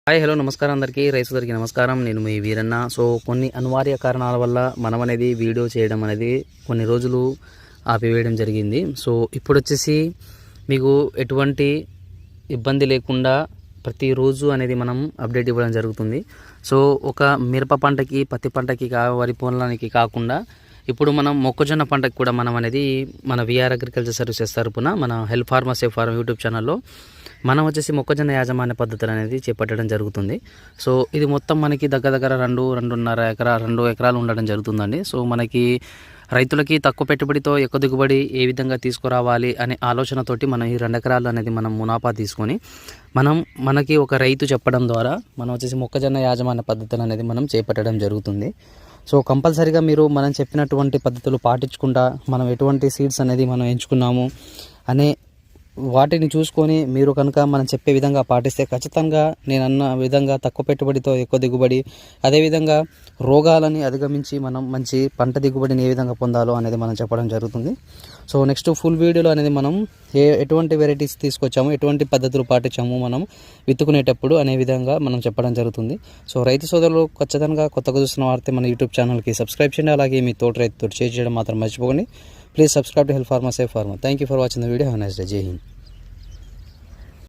Hi hello నమస్కారం అందరికీ రైతులకి నమస్కారం. నేను మీ వీరన్న. సో కొన్ని అనివార్య కారణాల వల్ల మనం అనేది వీడియో చేయడం అనేది కొన్ని రోజులు ఆపివేయడం జరిగింది. సో ఇప్పుడు వచ్చేసి మీకు ఎటువంటి ఇబ్బంది లేకుండా ప్రతిరోజు అనేది మనం అప్డేట్ ఇవ్వడం జరుగుతుంది. సో ఒక మిరప పంటకి, పత్తి పంటకి, వరి పొలానికి కాకుండా ఇప్పుడు మనం మొక్కజొన్న పంటకు కూడా మనం అనేది మన విఆర్ అగ్రికల్చర్ సర్వీసెస్ తరపున మన help farmer safe farm YouTube ఛానల్లో మనం వచ్చేసి మొక్కజొన్న యాజమాన్య పద్ధతులు అనేది చేపట్టడం జరుగుతుంది. సో ఇది మొత్తం మనకి దగ్గర 2 ఎకరాలు ఉండడం జరుగుతుందండి. సో మనకి రైతులకి తక్కువ పెట్టుబడితో ఎక్కువ దిగుబడి ఏ విధంగా తీసుకురావాలి అనే ఆలోచనతోటి మనం ఈ 2 ఎకరాలు అనేది మనం మునాఫా తీసుకొని మనకి ఒక రైతు చెప్పడం ద్వారా మనం వచ్చేసి మొక్కజొన్న యాజమాన్య పద్ధతులు అనేది మనం చేపట్టడం జరుగుతుంది. సో కంపల్సరీగా మీరు మనం చెప్పినటువంటి పద్ధతులు పాటించకుండా మనం ఎటువంటి సీడ్స్ అనేది మనం ఎంచుకున్నాము అనే వాటిని చూసుకొని మీరు కనుక మనం చెప్పే విధంగా పాటిస్తే ఖచ్చితంగా నేను అన్న విధంగా తక్కువ పెట్టుబడితో ఎక్కువ దిగుబడి, అదేవిధంగా రోగాలని అధిగమించి మనం మంచి పంట దిగుబడిని ఏ విధంగా పొందాలో అనేది మనం చెప్పడం జరుగుతుంది. సో నెక్స్ట్ ఫుల్ వీడియోలో అనేది మనం ఎటువంటి వెరైటీస్ తీసుకొచ్చాము, ఎటువంటి పద్ధతులు పాటించాము మనం విత్తుకునేటప్పుడు అనే విధంగా మనం చెప్పడం జరుగుతుంది. సో రైతు సోదరులు ఖచ్చితంగా కొత్తగా చూస్తున్న వారితే మన యూట్యూబ్ ఛానల్కి సబ్స్క్రైబ్ చేయండి. అలాగే మీ తోటి రైతుతో షేర్ చేయడం మాత్రం మర్చిపోకండి. Please subscribe to help farmer safe farmer. Thank you for watching the video. Have a nice day. Jai Hind.